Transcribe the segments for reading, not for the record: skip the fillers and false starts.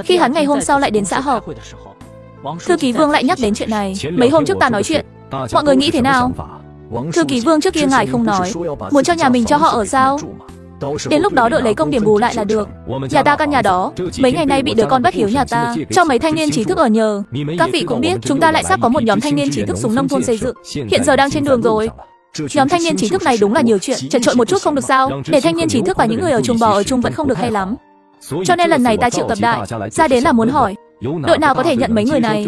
Khi hắn ngày hôm sau lại đến xã họp, thư ký Vương lại nhắc đến chuyện này. Mấy hôm trước ta nói chuyện, mọi người nghĩ thế nào? Thư ký Vương trước kia ngài không nói, muốn cho nhà mình cho họ ở sao? Đến lúc đó đội lấy công điểm bù lại là được. Nhà ta căn nhà đó, mấy ngày nay bị đứa con bất hiếu nhà ta cho mấy thanh niên trí thức ở nhờ. Các vị cũng biết, chúng ta lại sắp có một nhóm thanh niên trí thức xuống nông thôn xây dựng, hiện giờ đang trên đường rồi. Nhóm thanh niên trí thức này đúng là nhiều chuyện, chật chội một chút không được sao? Để thanh niên trí thức và những người ở chuồng bò ở chung vẫn không được hay lắm. Cho nên lần này ta triệu tập đại ra đến là muốn hỏi, đội nào có thể nhận mấy người này?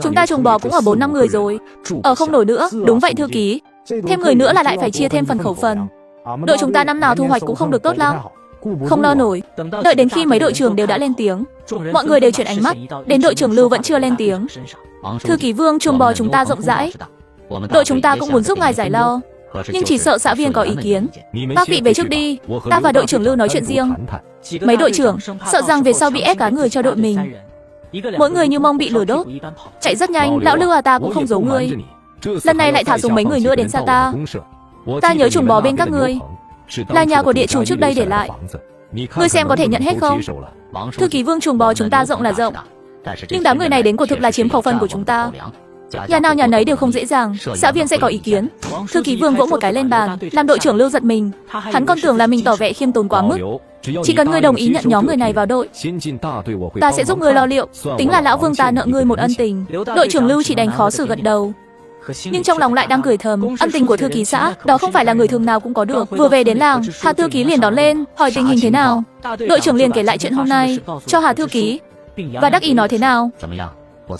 Chúng ta chuồng bò cũng ở 4-5 người rồi, ở không nổi nữa. Đúng vậy thư ký, thêm người nữa là lại phải chia thêm phần khẩu phần. Đội chúng ta năm nào thu hoạch cũng không được tốt lắm, không lo nổi. Đợi đến khi mấy đội trưởng đều đã lên tiếng, mọi người đều chuyển ánh mắt đến đội trưởng Lưu vẫn chưa lên tiếng. Thư ký Vương, chuồng bò chúng ta rộng rãi, đội chúng ta cũng muốn giúp ngài giải lo, nhưng chỉ sợ xã viên có ý kiến. Các vị về trước đi, ta và đội trưởng Lưu nói chuyện riêng. Mấy đội trưởng sợ rằng về sau bị ép cá người cho đội mình, mỗi người như mông bị lửa đốt, chạy rất nhanh. Lão Lưu à, ta cũng không giấu ngươi, lần này lại thả xuống mấy người nữa đến xa ta. Ta nhớ chuồng bò bên các ngươi là nhà của địa chủ trước đây để lại, ngươi xem có thể nhận hết không? Thư ký Vương, chuồng bò chúng ta rộng là rộng, nhưng đám người này đến quả thực là chiếm khẩu phần của chúng ta. Nhà nào nhà nấy đều không dễ dàng, xã viên sẽ có ý kiến. Thư ký Vương vỗ một cái lên bàn, làm đội trưởng Lưu giật mình. Hắn còn tưởng là mình tỏ vẻ khiêm tốn quá mức. Chỉ cần ngươi đồng ý nhận nhóm người này vào đội, ta sẽ giúp ngươi lo liệu. Tính là lão Vương ta nợ ngươi một ân tình. Đội trưởng Lưu chỉ đành khó xử gật đầu, nhưng trong lòng lại đang cười thầm, ân tình của thư ký xã đó không phải là người thường nào cũng có được. Vừa về đến làng, Hà thư ký liền đón lên, hỏi tình hình thế nào. Đội trưởng liền kể lại chuyện hôm nay cho Hà thư ký, và đắc ý nói thế nào.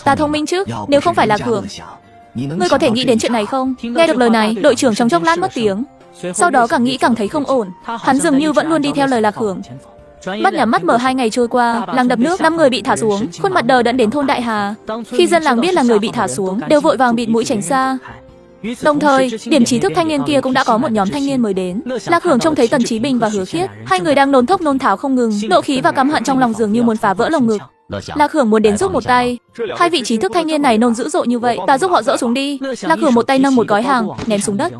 Ta thông minh chứ, nếu không phải là Cường, ngươi có thể nghĩ đến chuyện này không? Nghe được lời này, đội trưởng trong chốc lát mất tiếng, sau đó càng nghĩ càng thấy không ổn. Hắn dường như vẫn luôn đi theo lời Lạc Hưởng. Mắt nhắm mắt mở 2 ngày trôi qua, làng đập nước, 5 người bị thả xuống, khuôn mặt đờ đẫn đến thôn Đại Hà. Khi dân làng biết là người bị thả xuống, đều vội vàng bịt mũi tránh xa. Đồng thời, điểm trí thức thanh niên kia cũng đã có một nhóm thanh niên mới đến. Lạc Hưởng trông thấy Tần Chí Bình và Hứa Khiết, hai người đang nôn thốc nôn tháo không ngừng, nộ khí và căm hận trong lòng dường như muốn phá vỡ lồng ngực. Lạc Hưởng muốn đến giúp một tay. Hai vị trí thức thanh niên này nôn dữ dội như vậy, ta giúp họ dỡ xuống đi. Lạc Hưởng một tay nâng một gói hàng ném xuống đất.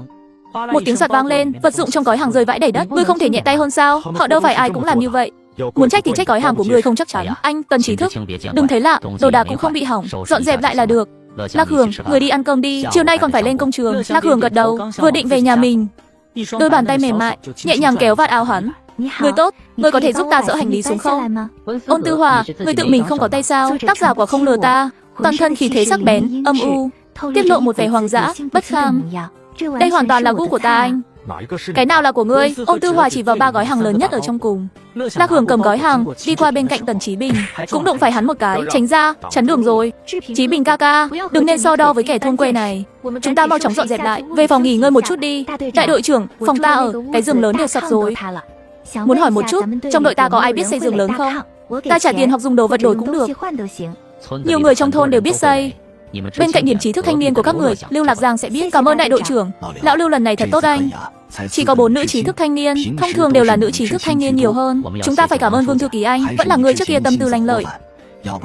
Một tiếng sạt vang lên, vật dụng trong gói hàng rơi vãi đầy đất. Ngươi không thể nhẹ tay hơn sao? Họ đâu phải ai cũng làm như vậy. Muốn trách thì trách gói hàng của ngươi không chắc chắn. Anh Tần Trí Thức, đừng thấy lạ, đồ đạc cũng không bị hỏng, dọn dẹp lại là được. Lạc Hưởng, người đi ăn cơm đi, chiều nay còn phải lên công trường. Lạc Hưởng gật đầu, vừa định về nhà mình, đôi bàn tay mềm mại nhẹ nhàng kéo vạt áo hắn. Người tốt, người có thể giúp ta dỡ hành lý xuống không? Ôn Tư Hòa, người tự mình không có tay sao? Tác giả của không lừa ta, toàn thân khí thế sắc bén, âm u, tiết lộ một vẻ hoàng dã, bất kham. Đây hoàn toàn là gu của ta anh. Cái nào là của ngươi? Ôn Tư Hòa chỉ vào 3 gói hàng lớn nhất ở trong cùng. Lạc Hưởng cầm gói hàng, đi qua bên cạnh Tần Chí Bình, cũng đụng phải hắn một cái, tránh ra, chắn đường rồi. Chí Bình ca ca, đừng nên so đo với kẻ thôn quê này. Chúng ta mau chóng dọn dẹp lại, về phòng nghỉ ngơi một chút đi. Đại đội trưởng, phòng ta ở, cái giường lớn đều sập rồi. Muốn hỏi một chút, trong đội ta có ai biết xây giường lớn không? Ta trả tiền học dùng đồ vật đổi cũng được. Nhiều người trong thôn đều biết xây. Bên cạnh điểm trí thức thanh niên của các người, Lưu Lạc Giang sẽ biết. Cảm ơn đại đội trưởng, lão Lưu lần này thật tốt anh. Chỉ có 4 nữ trí thức thanh niên, thông thường đều là nữ trí thức thanh niên nhiều hơn. Chúng ta phải cảm ơn Vương thư ký anh, vẫn là người trước kia tâm tư lanh lợi.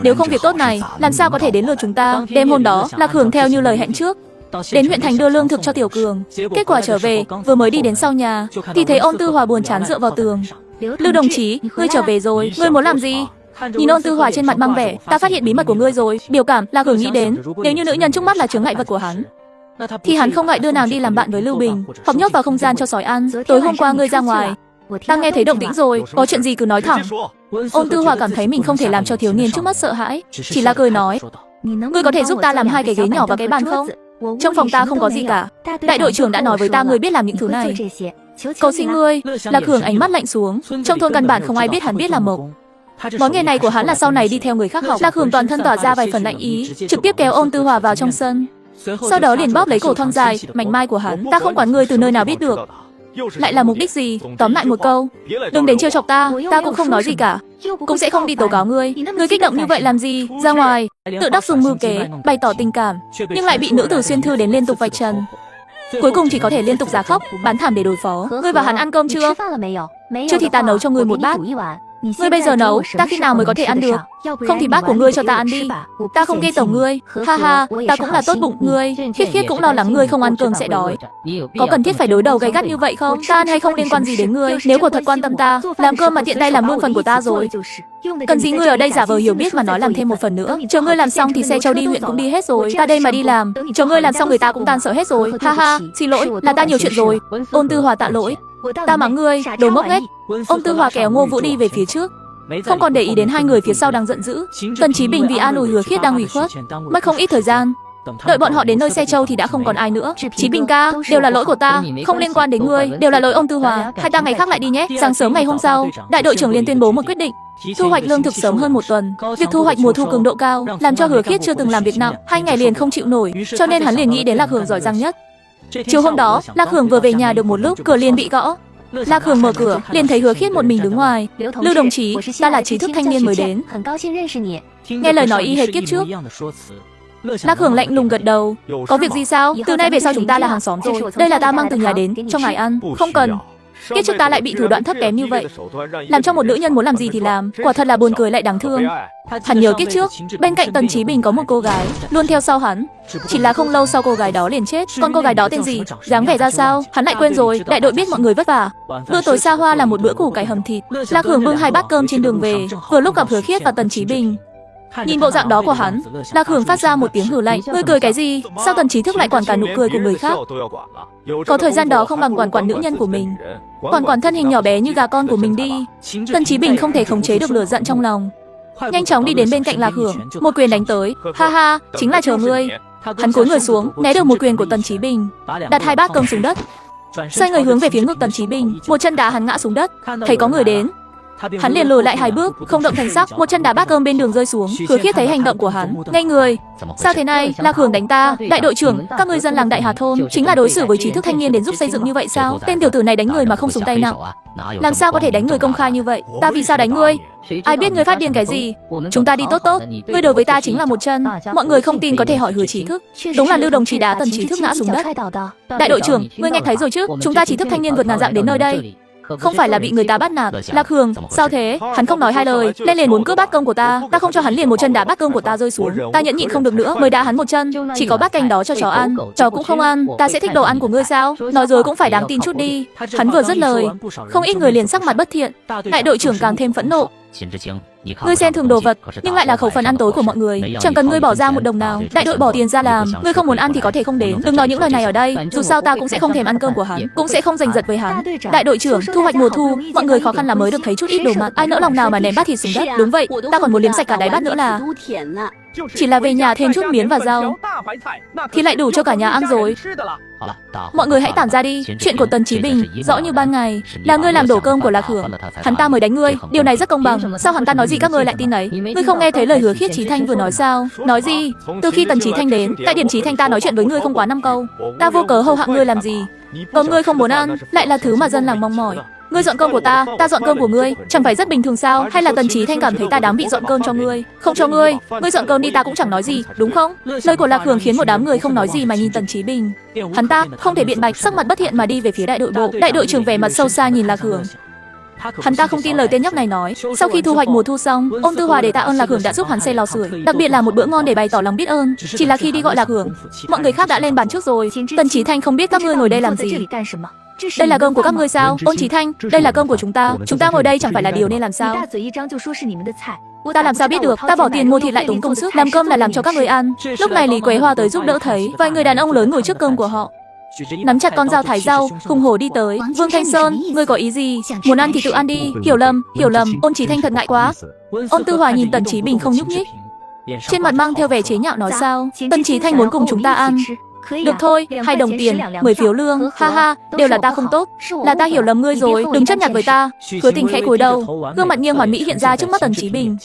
Nếu không việc tốt này, làm sao có thể đến lượt chúng ta? Đêm hôm đó, Lạc Hưởng theo như lời hẹn trước, đến huyện thành đưa lương thực cho Tiểu Cường. Kết quả trở về, vừa mới đi đến sau nhà, thì thấy Ôn Tư Hòa buồn chán dựa vào tường. Lưu đồng chí, ngươi trở về rồi, ngươi muốn làm gì? Nhìn Ôn Tư Hòa trên mặt mang vẻ, ta phát hiện bí mật của ngươi rồi. Biểu cảm, Lạc Hưởng nghĩ đến, nếu như nữ nhân trước mắt là chướng ngại vật của hắn, thì hắn không ngại đưa nàng đi làm bạn với Lưu Bình, hoặc nhốt vào không gian cho sói ăn. Tối hôm qua ngươi ra ngoài, ta nghe thấy động tĩnh rồi, có chuyện gì cứ nói thẳng. Ôn Tư Hòa cảm thấy mình không thể làm cho thiếu niên trước mắt sợ hãi, chỉ là cười nói, ngươi có thể giúp ta làm 2 cái ghế nhỏ và cái bàn không? Trong phòng ta không có gì cả. Đại đội trưởng đã nói với ta ngươi biết làm những thứ này. Cầu xin ngươi. Lạc Hưởng ánh mắt lạnh xuống. Trong thôn căn bản không ai biết hắn biết làm mộc. Món nghề này của hắn là sau này đi theo người khác học. Lạc Hưởng toàn thân tỏa ra vài phần lạnh ý, trực tiếp kéo Ôn Tư Hòa vào trong sân. Sau đó liền bóp lấy cổ thon dài, mảnh mai của hắn. Ta không quản ngươi từ nơi nào biết được, lại là mục đích gì? Tóm lại một câu, đừng đến trêu chọc ta. Ta cũng không nói gì cả, cũng sẽ không đi tố cáo ngươi. Ngươi kích động như vậy làm gì? Ra ngoài, tự đắc dùng mưu kế, bày tỏ tình cảm, nhưng lại bị nữ tử xuyên thư đến liên tục vạch trần. Cuối cùng chỉ có thể liên tục giá khóc, bán thảm để đối phó. Ngươi và hắn ăn cơm chưa? Chưa thì ta nấu cho ngươi một bát. Ngươi bây giờ nấu, ta khi nào mới có thể ăn được? Không thì bác của ngươi cho ta ăn đi. Ta không ghê tởm ngươi. Ha ha, ta cũng là tốt bụng ngươi. Khiết Khiết cũng lo lắng ngươi không ăn cơm sẽ đói. Có cần thiết phải đối đầu gay gắt như vậy không? Ta ăn hay không liên quan gì đến ngươi. Nếu quả thật quan tâm ta, làm cơm mà tiện tay làm luôn phần của ta rồi. Cần gì ngươi ở đây giả vờ hiểu biết mà nói làm thêm một phần nữa. Chờ ngươi làm xong thì xe châu đi huyện cũng đi hết rồi. Ta đây mà đi làm. Chờ ngươi làm xong người ta cũng tan sợ hết rồi. Ha ha, xin lỗi, là ta nhiều chuyện rồi. Ôn Tư Hòa tạ lỗi. Ta mắng ngươi, đồ ngốc nghếch. Ôn Tư Hòa kéo Ngô Vũ đi về phía trước, không còn để ý đến hai người phía sau đang giận dữ. Tần Chí Bình vì an ủi Hứa Khiết đang ủy khuất, mất không ít thời gian. Đợi bọn họ đến nơi xe châu thì đã không còn ai nữa. Chí Bình ca, đều là lỗi của ta, không liên quan đến ngươi, đều là lỗi ông Tư Hòa. Hai ta ngày khác lại đi nhé. Sáng sớm ngày hôm sau, đại đội trưởng liền tuyên bố một quyết định: thu hoạch lương thực sớm hơn một tuần. Việc thu hoạch mùa thu cường độ cao, làm cho Hứa Khiết chưa từng làm việc nặng, 2 ngày liền không chịu nổi, cho nên hắn liền nghĩ đến Lạc Hưởng giỏi giang nhất. Chiều hôm đó, Lạc Hưởng vừa về nhà được một lúc, cửa liền bị gõ. Lạc Hưởng mở cửa, liền thấy Hứa Khiết một mình đứng ngoài. Lưu đồng chí, ta là trí thức thanh niên mới đến. Nghe lời nói y hệt kiếp trước. Lạc Hưởng lạnh lùng gật đầu. Có việc gì sao? Từ nay về sau chúng ta là hàng xóm rồi. Đây là ta mang từ nhà đến, cho ngài ăn. Không cần. Kiếp trước ta lại bị thủ đoạn thấp kém như vậy, làm cho một nữ nhân muốn làm gì thì làm, quả thật là buồn cười lại đáng thương. Hắn nhớ kiếp trước, bên cạnh Tần Chí Bình có một cô gái luôn theo sau hắn, chỉ là không lâu sau cô gái đó liền chết. Con cô gái đó tên gì, dáng vẻ ra sao, hắn lại quên rồi. Đại đội biết mọi người vất vả. Bữa tối xa hoa là một bữa củ cải hầm thịt. Lạc Hưởng bưng 2 bát cơm trên đường về, vừa lúc gặp Hứa Khiết và Tần Chí Bình. Nhìn bộ dạng đó của hắn, Lạc Hưởng phát ra một tiếng hừ lạnh. Ngươi cười cái gì? Sao Tần Trí Thức lại quản cả nụ cười của người khác? Có thời gian đó không bằng quản nữ nhân của mình, quản thân hình nhỏ bé như gà con của mình đi. Tần Chí Bình không thể khống chế được lửa giận trong lòng, nhanh chóng đi đến bên cạnh Lạc Hưởng, một quyền đánh tới. Ha ha, chính là chờ ngươi. Hắn cúi người xuống, né được một quyền của Tần Chí Bình, đặt 2 bát cơm xuống đất, xoay người hướng về phía ngực Tần Chí Bình, một chân đá hắn ngã xuống đất. Thấy có người đến, hắn liền lùi lại 2 bước, không động thành sắc, một chân đá bát cơm bên đường rơi xuống. Hứa Khiết thấy hành động của hắn, ngây người. Sao thế này? Lạc Hưởng đánh ta? Đại đội trưởng, các ngươi dân làng Đại Hà thôn chính là đối xử với trí thức thanh niên đến giúp xây dựng như vậy sao? Tên tiểu tử này đánh người mà không dùng tay nặng, làm sao có thể đánh người công khai như vậy? Ta vì sao đánh ngươi? Ai biết ngươi phát điên cái gì? Chúng ta đi tốt tốt, ngươi đối với ta chính là một chân. Mọi người không tin có thể hỏi Hứa Trí Thức. Đúng là Lưu đồng chí đá Tần Trí Thức ngã xuống đất. Đại đội trưởng, ngươi nghe thấy rồi chứ? Chúng ta trí thức thanh niên vượt ngàn dặm đến nơi đây, không phải là bị người ta bắt nạt. Lạc Hưởng, sao thế? Hắn không nói 2 lời, lên liền muốn cướp bát cơm của ta. Ta không cho hắn liền một chân đá bát cơm của ta rơi xuống. Ta nhẫn nhịn không được nữa mới đá hắn một chân. Chỉ có bát canh đó cho chó ăn, chó cũng không ăn. Ta sẽ thích đồ ăn của ngươi sao? Nói rồi cũng phải đáng tin chút đi. Hắn vừa dứt lời, không ít người liền sắc mặt bất thiện. Đại đội trưởng càng thêm phẫn nộ. Ngươi xem thường đồ vật, nhưng lại là khẩu phần ăn tối của mọi người. Chẳng cần ngươi bỏ ra một đồng nào, đại đội bỏ tiền ra làm. Ngươi không muốn ăn thì có thể không đến, đừng nói những lời này ở đây. Dù sao ta cũng sẽ không thèm ăn cơm của hắn, cũng sẽ không giành giật với hắn. Đại đội trưởng, thu hoạch mùa thu, mọi người khó khăn là mới được thấy chút ít đồ mặn. Ai nỡ lòng nào mà ném bát thịt xuống đất? Đúng vậy, ta còn muốn liếm sạch cả đáy bát nữa là. Chỉ là về nhà thêm chút miến và rau thì lại đủ cho cả nhà ăn rồi. Mọi người hãy tản ra đi. Chuyện của Tần Chí Bình rõ như ban ngày, là ngươi làm đổ cơm của Lạc Hưởng, hắn ta mới đánh ngươi. Điều này rất công bằng. Sao hắn ta nói gì các ngươi lại tin ấy? Ngươi không nghe thấy lời Hứa Khiết Chí Thanh vừa nói sao? Nói gì? Từ khi Tần Chí Thanh đến, tại điểm Chí Thanh ta nói chuyện với ngươi không quá 5 câu. Ta vô cớ hầu hạ ngươi làm gì? Cơm ngươi không muốn ăn, lại là thứ mà dân làng mong mỏi. Ngươi dọn cơm của ta, ta dọn cơm của ngươi, chẳng phải rất bình thường sao? Hay là Tần Chí Thanh cảm thấy ta đáng bị dọn cơm cho ngươi? Không cho ngươi, ngươi dọn cơm đi ta cũng chẳng nói gì, đúng không? Lời của Lạc Hưởng khiến một đám người không nói gì mà nhìn Tần Chí Bình. Hắn ta không thể biện bạch, sắc mặt bất thiện mà đi về phía đại đội bộ. Đại đội trưởng vẻ mặt sâu xa nhìn Lạc Hưởng. Hắn ta không tin lời tên nhóc này nói. Sau khi thu hoạch mùa thu xong, Ôn Tư Hòa để tạ ơn Lạc Hưởng đã giúp hắn xây lò sưởi, đặc biệt là một bữa ngon để bày tỏ lòng biết ơn. Chỉ là khi đi gọi Lạc Hưởng, mọi người khác đã lên bàn trước rồi. Tần Chí Thanh không biết các ngươi ngồi đây làm gì. Đây là cơm của các ngươi sao? Ôn Chí Thanh, đây là cơm của chúng ta ngồi đây chẳng phải là điều nên làm sao? Ta làm sao biết được? Ta bỏ tiền mua thịt lại tốn công sức, làm cơm là làm cho các người ăn. Lúc này Lý Quế Hoa tới giúp đỡ thấy vài người đàn ông lớn ngồi trước cơm của họ, nắm chặt con dao thái rau, hùng hổ đi tới. Vương Thanh Sơn, ngươi có ý gì? Muốn ăn thì tự ăn đi. Hiểu lầm. Ôn Chí Thanh thật ngại quá. Ôn Tư Hòa nhìn Tần Chí Bình không nhúc nhích, trên mặt mang theo vẻ chế nhạo nói sao? Tần Chí Thanh muốn cùng chúng ta ăn. Được thôi, 2 đồng tiền, 10 phiếu lương. Ha ha, đều là ta không tốt, là ta hiểu lầm ngươi rồi, đừng chấp nhặt với ta. Hứa Tình khẽ cúi đầu, gương mặt nghiêng hoàn mỹ hiện ra trước mắt Tần Chí Bình.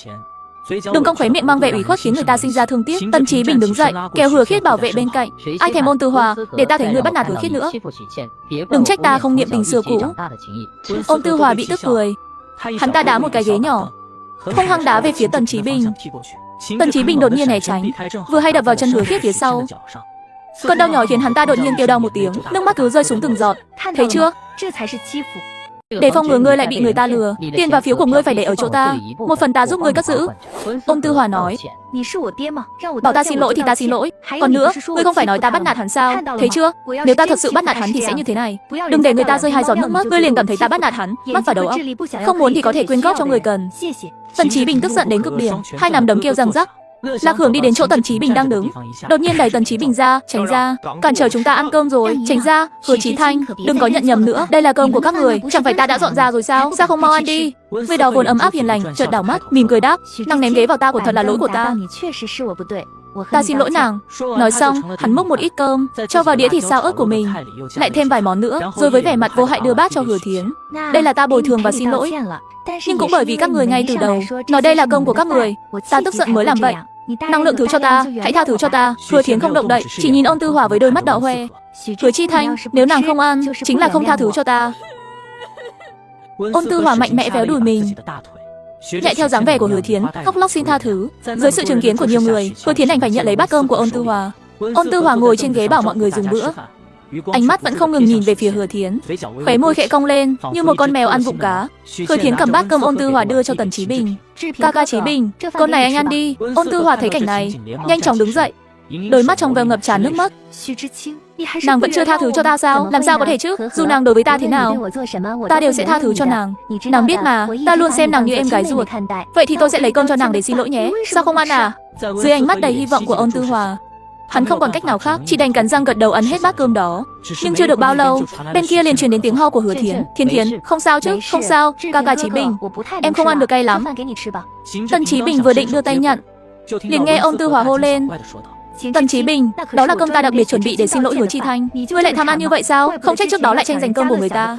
Đường cong khóe miệng mang vẻ ủy khuất khiến người ta sinh ra thương tiếc. Tần Chí Bình đứng dậy, kéo Hứa Khiết bảo vệ bên cạnh. Ai thèm Ôn Tư Hòa, để ta thấy ngươi bắt nạt Hứa Khiết nữa. Đừng trách ta không niệm tình xưa cũ. Ôn Tư Hòa bị tức cười. Hắn ta đá một cái ghế nhỏ, hung hăng đá về phía Tần Chí Bình. Tần Chí Bình đột nhiên né tránh, vừa hay đập vào chân Hứa Khiết phía sau. Cơn đau nhỏ khiến hắn ta đột nhiên kêu đau một tiếng, nước mắt cứ rơi xuống từng giọt. Thấy chưa? Để phòng ngừa ngươi lại bị người ta lừa, tiền và phiếu của ngươi phải để ở chỗ ta, một phần ta giúp ngươi cất giữ. Ôn Tư Hòa nói. Bảo ta xin lỗi thì ta xin lỗi. Còn nữa, ngươi không phải nói ta bắt nạt hắn sao? Thấy chưa? Nếu ta thật sự bắt nạt hắn thì sẽ như thế này. Đừng để người ta rơi 2 giọt nước mắt, ngươi liền cảm thấy ta bắt nạt hắn, mất vào đầu óc. Không muốn thì có thể quyên góp cho người cần. Tần Chí Bình tức giận đến cực điểm, 2 nắm đấm kêu răng rắc. Lạc Hưởng đi đến chỗ Tần Chí Bình đang đứng, đột nhiên đẩy Tần Chí Bình ra, tránh ra, cản trở chúng ta ăn cơm rồi, tránh ra. Hứa Chí Thanh, đừng có nhận nhầm nữa, đây là cơm của các người, chẳng phải ta đã dọn ra rồi sao? Sao không mau ăn đi? Người đó vốn ấm áp hiền lành, chợt đảo mắt, mỉm cười đáp, nàng ném ghế vào ta của thật là lỗi của ta. Ta xin lỗi nàng. Nói xong, hắn múc một ít cơm, cho vào đĩa thịt xào ớt của mình, lại thêm vài món nữa, rồi với vẻ mặt vô hại đưa bát cho Hứa Thiến. Đây là ta bồi thường và xin lỗi. Nhưng cũng bởi vì các người ngay từ đầu nói đây là cơm của các người, ta tức giận mới làm vậy. Năng lượng thứ cho ta, hãy tha thứ cho ta. Hứa Thiến không động đậy, chỉ nhìn Ôn Tư Hòa với đôi mắt đỏ hoe. Hứa Chi Thanh, nếu nàng không ăn, chính là không tha thứ cho ta. Ôn Tư Hòa mạnh mẽ véo đùi mình, chạy theo dáng vẻ của Hứa Thiến, khóc lóc xin tha thứ. Dưới sự chứng kiến của nhiều người, Hứa Thiến đành phải nhận lấy bát cơm của Ôn Tư Hòa. Ôn Tư Hòa ngồi trên ghế bảo mọi người dùng bữa, ánh mắt vẫn không ngừng nhìn về phía Hứa Thiến, khóe môi khẽ cong lên như một con mèo ăn vụng cá. Hứa Thiến cầm bát cơm Ôn Tư Hòa đưa cho Tần Chí Bình. Ca Chí Bình, con này anh ăn đi. Ôn Tư Hòa thấy cảnh này, nhanh chóng đứng dậy, đôi mắt trong veo ngập tràn nước mắt. Nàng vẫn chưa tha thứ cho ta sao? Làm sao có thể chứ? Dù nàng đối với ta thế nào, ta đều sẽ tha thứ cho nàng. Nàng biết mà, ta luôn xem nàng như em gái ruột. Vậy thì tôi sẽ lấy cơm cho nàng để xin lỗi nhé. Sao không ăn à? Dưới ánh mắt đầy hy vọng của Ôn Tư Hòa, hắn không còn cách nào khác, chỉ đành cắn răng gật đầu ăn hết bát cơm đó. Nhưng chưa được bao lâu, bên kia liền truyền đến tiếng ho của Hứa Thiến. Thiến, không sao chứ? Không sao, ca Chí Bình, em không ăn được cay lắm. Tần Chí Bình vừa định đưa tay nhận, liền nghe Ôn Tư Hòa hô lên. Tần Chí Bình, đó là cơm ta đặc biệt chuẩn bị để xin lỗi Hứa Chi Thanh. Ngươi lại tham ăn như vậy sao? Không trách trước đó lại tranh giành cơm của người ta.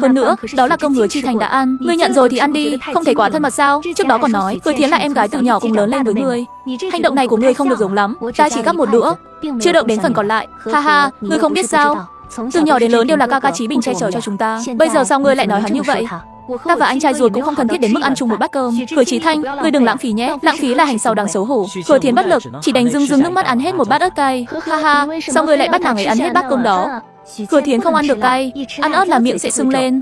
Hơn nữa, đó là cơm Hứa Chi Thành đã ăn, ngươi nhận rồi thì ăn đi, không thể quá thân mật sao? Trước đó còn nói, Hứa Thiến là em gái từ nhỏ cùng lớn lên với ngươi. Hành động này của ngươi không được giống lắm, ta chỉ gắp một đũa, chưa đợi đến phần còn lại. Ha ha, ngươi không biết sao? Từ nhỏ đến lớn đều là ca Chí Bình che chở cho chúng ta. Bây giờ sao ngươi lại nói hắn như vậy? Ta và anh trai ruột cũng không thân thiết đến mức ăn chung một bát cơm. Hứa Chí Thanh, ngươi đừng lãng phí nhé, lãng phí là hành sau đáng xấu hổ. Hứa Thiến bất lực, chỉ đành rưng nước mắt ăn hết một bát ớt cay. Ha ha, sao ngươi lại bắt nàng ấy ăn hết bát cơm đó? Hứa Thiến không ăn được cay, ăn ớt là miệng sẽ sưng lên.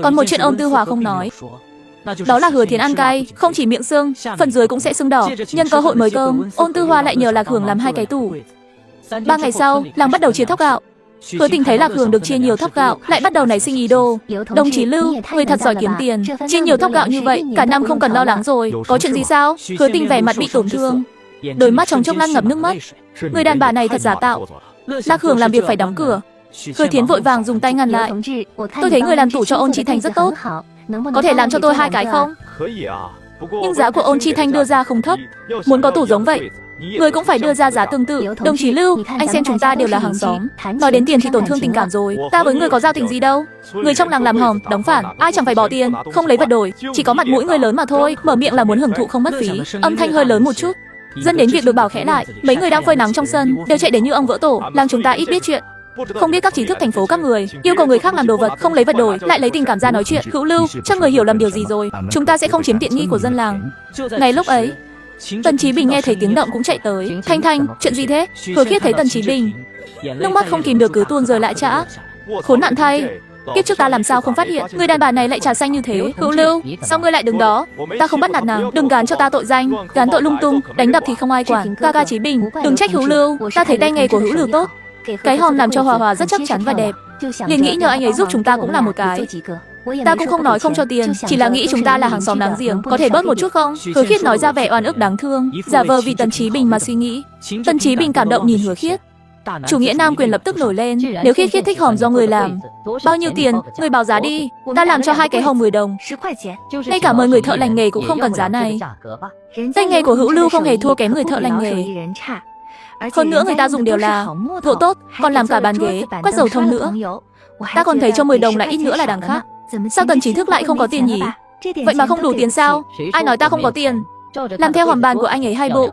Còn một chuyện Ôn Tư Hòa không nói, đó là Hứa Thiến ăn cay, không chỉ miệng sưng, phần dưới cũng sẽ sưng đỏ. Nhân cơ hội mới cơm, Ôn Tư Hòa lại nhờ Lạc Hưởng làm 2 cái tủ. 3 ngày sau, làng bắt đầu chia thóc gạo. Hứa Tình thấy Lạc Hưởng được chia nhiều thóc gạo, lại bắt đầu nảy sinh ý đồ. Đồng chí Lưu, người thật giỏi kiếm tiền, chia nhiều thóc gạo như vậy, cả năm không cần lo lắng rồi. Có chuyện gì sao? Hứa Tình vẻ mặt bị tổn thương, đôi mắt trong chốc lát ngập nước mắt. Người đàn bà này thật giả tạo. Lạc Hưởng làm việc phải đóng cửa. Hứa Thiến vội vàng dùng tay ngăn lại. Tôi thấy người làm tủ cho Ôn Chi Thanh rất tốt, có thể làm cho tôi 2 cái không? Nhưng giá của Ôn Chi Thanh đưa ra không thấp, muốn có tủ giống vậy, người cũng phải đưa ra giá tương tự. Đồng chí Lưu, anh xem chúng ta đều là hàng xóm, nói đến tiền thì tổn thương tình cảm rồi. Ta với người có giao tình gì đâu. Người trong làng làm hòm, đóng phản, ai chẳng phải bỏ tiền, không lấy vật đổi, chỉ có mặt mũi người lớn mà thôi. Mở miệng là muốn hưởng thụ không mất phí, âm thanh hơi lớn một chút, dẫn đến việc được bảo khẽ lại. Mấy người đang phơi nắng trong sân đều chạy đến như ông vỡ tổ. Làng chúng ta ít biết chuyện, không biết các trí thức thành phố các người yêu cầu người khác làm đồ vật, không lấy vật đổi, lại lấy tình cảm ra nói chuyện. Hữu Lưu, chắc người hiểu lầm điều gì rồi, chúng ta sẽ không chiếm tiện nghi của dân làng. Ngay lúc ấy, Tần Chí Bình nghe thấy tiếng động cũng chạy tới. Thanh, chuyện gì thế? Hứa Khiết thấy Tần Chí Bình, nước mắt không kìm được cứ tuôn rơi lại chã. Khốn nạn thay, kiếp trước ta làm sao không phát hiện, người đàn bà này lại trà xanh như thế. Hữu Lưu, sao ngươi lại đứng đó? Ta không bắt nạt nàng, đừng gán cho ta tội danh, gán tội lung tung, đánh đập thì không ai quản. Ca Chí Bình, đừng trách Hữu Lưu, ta thấy tay nghề của Hữu Lưu tốt, cái hòm làm cho Hòa rất chắc chắn và đẹp, liền nghĩ nhờ anh ấy giúp chúng ta cũng làm một cái. Ta cũng không nói không cho tiền, chỉ là nghĩ chúng ta là hàng xóm láng giềng, có thể bớt một chút không? Hứa Khiết nói ra vẻ oan ức đáng thương, giả vờ vì Tần Chí Bình mà suy nghĩ. Tần Chí Bình cảm động nhìn Hứa Khiết. Chủ nghĩa nam quyền lập tức nổi lên, nếu Khiết thích hòm do người làm, bao nhiêu tiền, người báo giá đi, ta làm cho 2 cái hòm 10 đồng. Ngay cả mời người thợ lành nghề cũng không cần giá này. Tay nghề của Hữu Lưu không hề thua kém người thợ lành nghề. Hơn nữa người ta dùng đều là gỗ tốt, còn làm cả bàn ghế, quét dầu thông nữa. Ta còn thấy cho 10 đồng lại ít nữa là đằng khác. Sao Tần Trí Thức lại không có tiền nhỉ? Vậy mà không đủ tiền sao? Ai nói ta không có tiền? Làm theo hòm bàn của anh ấy 2 bộ.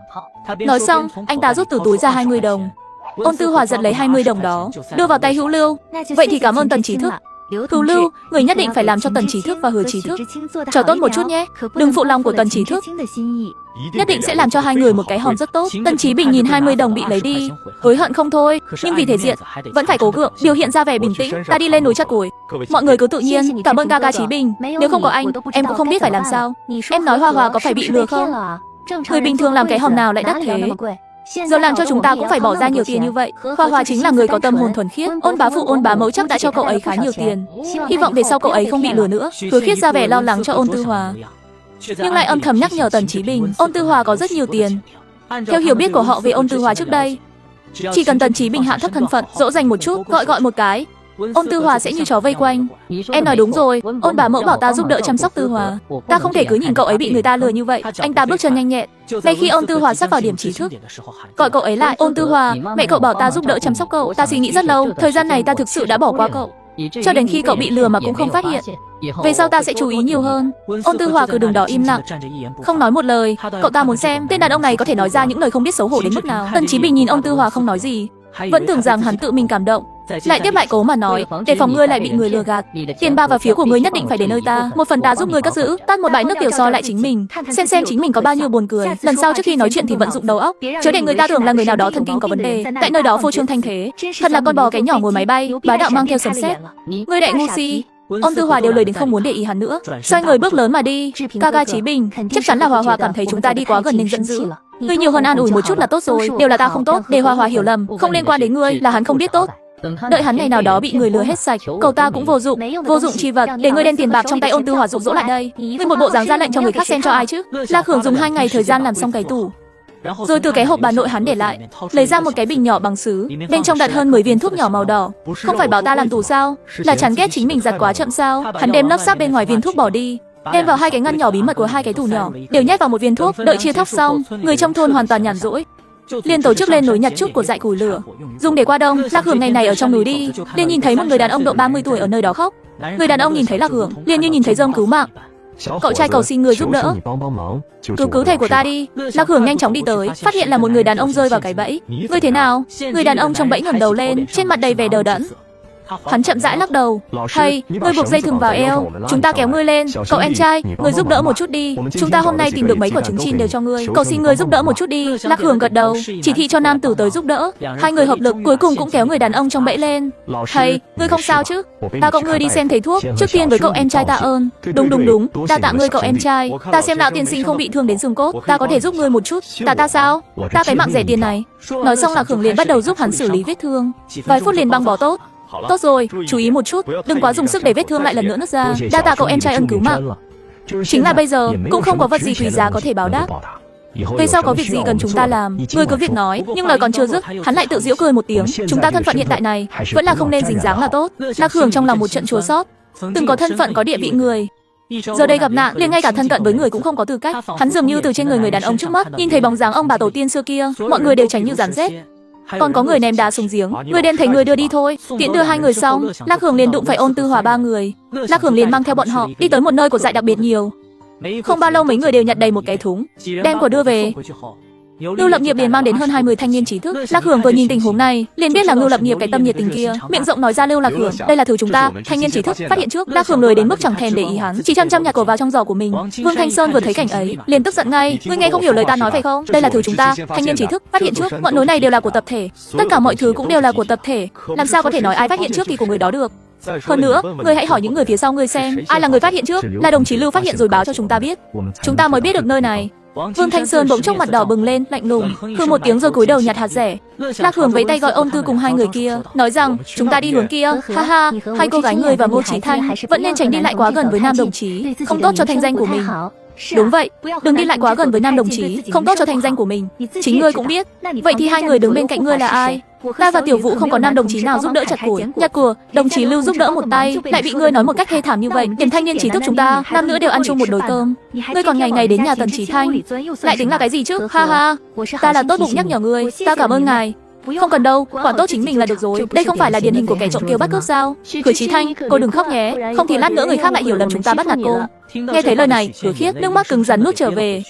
Nói xong, anh ta rút từ túi ra 20 đồng. Ôn Tư Hòa giật lấy 20 đồng đó, đưa vào tay Hữu Lưu. Vậy thì cảm ơn Tần Trí Thức. Cửu Lưu, người nhất định phải làm cho Tần Trí Thức và Hứa Trí Thức trò tốt một chút nhé, đừng phụ lòng của Tần Trí Thức. Nhất định sẽ làm cho hai người một cái hòm rất tốt. Tần Chí Bình nhìn 20 đồng bị lấy đi, hối hận không thôi, nhưng vì thể diện vẫn phải cố gượng, biểu hiện ra vẻ bình tĩnh. Ta đi lên núi chặt củi. Mọi người cứ tự nhiên, cảm ơn ca ca Chí Bình. Nếu không có anh, em cũng không biết phải làm sao. Em nói Hoa Hoa có phải bị lừa không? Người bình thường làm cái hòm nào lại đắt thế? Giờ làm cho chúng ta cũng phải bỏ ra nhiều tiền như vậy. Hoa Hoa chính là người có tâm hồn thuần khiết. Ôn bá phụ Ôn bá mẫu chắc đã cho cậu ấy khá nhiều tiền. Hy vọng về sau cậu ấy không bị lừa nữa. Hứa Khiết ra vẻ lo lắng cho Ôn Tư Hòa, nhưng lại âm thầm nhắc nhở Tần Chí Bình, Ôn Tư Hòa có rất nhiều tiền. Theo hiểu biết của họ về Ôn Tư Hòa trước đây, chỉ cần Tần Chí Bình hạ thấp thân phận, dỗ dành một chút, gọi một cái, Ôn Tư Hòa sẽ như chó vây quanh. Em nói đúng rồi, Ôn bá mẫu bảo ta giúp đỡ chăm sóc Tư Hòa. Ta không thể cứ nhìn cậu ấy bị người ta lừa như vậy. Anh ta bước chân nhanh nhẹn. Ngay khi Ôn Tư Hòa sắp vào điểm trí thức, gọi cậu ấy lại. Ôn Tư Hòa, mẹ cậu bảo ta giúp đỡ chăm sóc cậu. Ta suy nghĩ rất lâu, thời gian này ta thực sự đã bỏ qua cậu, cho đến khi cậu bị lừa mà cũng không phát hiện. Về sau ta sẽ chú ý nhiều hơn. Ôn Tư Hòa cứ đứng đó im lặng, không nói một lời. Cậu ta muốn xem tên đàn ông này có thể nói ra những lời không biết xấu hổ đến mức nào. Tần Chí Bình nhìn Ôn Tư Hòa không nói gì, vẫn tưởng rằng hắn tự mình cảm động, lại tiếp lại cố mà nói, để phòng ngươi lại bị người lừa gạt. Tiền bạc và phiếu của ngươi nhất định phải đến nơi ta, một phần ta giúp ngươi cất giữ. Tát một bãi nước tiểu soi lại chính mình, xem chính mình có bao nhiêu buồn cười. Lần sau trước khi nói chuyện thì vận dụng đầu óc, chớ để người ta tưởng là người nào đó thần kinh có vấn đề. Tại nơi đó phô trương thanh thế, thật là con bò cái nhỏ ngồi máy bay, bá đạo mang theo sấm sét. Ngươi đại ngu si. Ôn Tư Hòa đều lời đến không muốn để ý hắn nữa, xoay người bước lớn mà đi. Ca ca Chí Bình, chắc chắn là Hòa Hòa cảm thấy chúng ta đi quá gần nên giận dữ. Ngươi nhiều hơn an ủi một chút là tốt rồi, đều là ta không tốt, để Hòa Hòa hiểu lầm, không liên quan đến ngươi, là hắn không biết tốt. Đợi hắn ngày nào đó bị người lừa hết sạch, cậu ta cũng vô dụng chi vật, để ngươi đem tiền bạc trong tay Ôn Tư Hòa dụ dỗ lại đây. Ngươi một bộ dáng ra lệnh cho người khác xem cho ai chứ? La Khưởng dùng 2 ngày thời gian làm xong cái tủ, rồi từ cái hộp bà nội hắn để lại, lấy ra một cái bình nhỏ bằng sứ, bên trong đặt hơn 10 viên thuốc nhỏ màu đỏ. Không phải bảo ta làm tủ sao? Là chán ghét chính mình giặt quá chậm sao? Hắn đem lớp sáp bên ngoài viên thuốc bỏ đi, đem vào 2 cái ngăn nhỏ bí mật của 2 cái tủ nhỏ, đều nhét vào một viên thuốc. Đợi chia thóc xong, người trong thôn hoàn toàn nhàn rỗi, liền tổ chức lên núi nhặt chút của dại củi lửa, dùng để qua đông. Lạc Hưởng ngày này ở trong núi đi, liền nhìn thấy một người đàn ông độ 30 tuổi ở nơi đó khóc. Người đàn ông nhìn thấy Lạc Hưởng, liền như nhìn thấy rơm cứu mạng. Cậu trai cầu xin người giúp đỡ, cứu thầy của ta đi. Lạc Hưởng nhanh chóng đi tới, phát hiện là một người đàn ông rơi vào cái bẫy. Ngươi thế nào? Người đàn ông trong bẫy ngẩng đầu lên, trên mặt đầy vẻ đờ đẫn. Hắn chậm rãi lắc đầu. Thầy, ngươi buộc dây thừng vào eo, chúng ta kéo ngươi lên. Cậu em trai, ngươi giúp đỡ một chút đi. Chúng ta hôm nay tìm được mấy quả trứng chim đều cho ngươi. Cầu xin ngươi giúp đỡ một chút đi. Lạc Hưởng gật đầu, chỉ thị cho nam tử tới giúp đỡ. 2 người hợp lực, cuối cùng cũng kéo người đàn ông trong bẫy lên. Thầy, ngươi không sao chứ? Ta cậu ngươi đi xem thầy thuốc, trước tiên với cậu em trai tạ ơn. Đúng, đa tạ ngươi cậu em trai. Ta xem lão tiên sinh không bị thương đến xương cốt, ta có thể giúp ngươi một chút. Ta sao? Ta cái mạng rẻ tiền này. Nói xong Lạc Hưởng liền bắt đầu giúp hắn xử lý vết thương. Vài phút liền băng bó tốt. Tốt rồi, chú ý một chút, đừng quá dùng sức để vết thương lại lần nữa nứt ra. Đa tạ cậu em trai ân cứu mạng. Chính là bây giờ, cũng không có vật gì quý giá có thể báo đáp. Về sau có việc gì cần chúng ta làm, ngươi cứ việc nói. Nhưng lời còn chưa dứt, hắn lại tự giễu cười một tiếng. Chúng ta thân phận hiện tại này, vẫn là không nên dính dáng là tốt. Lạc Hưởng trong lòng một trận chua xót. Từng có thân phận có địa vị người, giờ đây gặp nạn, liền ngay cả thân cận với người cũng không có tư cách. Hắn dường như từ trên người đàn ông trước mắt nhìn thấy bóng dáng ông bà tổ tiên xưa kia, mọi người đều tránh như rắn rết. Còn có người ném đá xuống giếng, người đen thấy người đưa đi thôi. Tiễn đưa 2 người xong, Lạc Hưởng liền đụng phải Ôn Tư Hòa 3 người. Lạc Hưởng liền mang theo bọn họ đi tới một nơi của dại đặc biệt nhiều. Không bao lâu mấy người đều nhặt đầy một cái thúng, đem của đưa về. Ngưu Lập Nghiệp liền mang đến hơn 20 thanh niên trí thức. Lạc Hưởng vừa nhìn tình huống này, liền biết là Ngưu Lập Nghiệp cái tâm nhiệt tình kia, miệng rộng nói ra Lưu Lạc Hưởng, đây là thứ chúng ta, thanh niên trí thức phát hiện trước. Lạc Hưởng lười đến mức chẳng thèm để ý hắn, chỉ chăm nhặt của vào trong giỏ của mình. Vương Thanh Sơn vừa thấy cảnh ấy, liền tức giận ngay, ngươi nghe không hiểu lời ta nói phải không? Đây là thứ chúng ta, thanh niên trí thức phát hiện trước, ngọn núi này đều là của tập thể, tất cả mọi thứ cũng đều là của tập thể, làm sao có thể nói ai phát hiện trước thì của người đó được? Hơn nữa, ngươi hãy hỏi những người phía sau ngươi xem, ai là người phát hiện trước? Là đồng chí Lưu phát hiện rồi báo cho chúng ta biết, chúng ta mới biết được nơi này. Vương Thanh Sơn bỗng chốc mặt đỏ bừng lên, lạnh lùng, hừ một tiếng rồi cúi đầu nhặt hạt rẻ. Lạc Hưởng vẫy tay gọi Ôn Tư cùng 2 người kia, nói rằng chúng ta đi hướng kia. Ha ha, 2 cô gái người và Ngô Chí Thanh vẫn nên tránh đi lại quá gần với nam đồng chí, không tốt cho thanh danh của mình. Đúng vậy, đừng đi lại quá gần với nam đồng chí, không tốt cho thanh danh của mình. Chính ngươi cũng biết. Vậy thì 2 người đứng bên cạnh ngươi là ai? Ta và Tiểu Vũ không có nam đồng chí nào giúp đỡ chặt củi, nhặt của. Đồng chí Lưu giúp đỡ một tay, lại bị ngươi nói một cách thê thảm như vậy. Điểm thanh niên trí thức chúng ta, nam nữ đều ăn chung một đôi cơm. Ngươi còn ngày ngày đến nhà Tần Chí Thanh, lại tính là cái gì chứ? Ha ha, ta là tốt bụng nhắc nhở ngươi, ta cảm ơn ngài. Không cần đâu, quản tốt chính mình là được rồi. Đây không phải là điển hình của kẻ trộm kêu bắt cướp sao? Hứa Chí Thanh, cô đừng khóc nhé, không thì lát nữa người khác lại hiểu lầm chúng ta bắt nạt cô. Nghe thấy lời này, Hứa Khiết nước mắt cứng rắn nuốt trở về.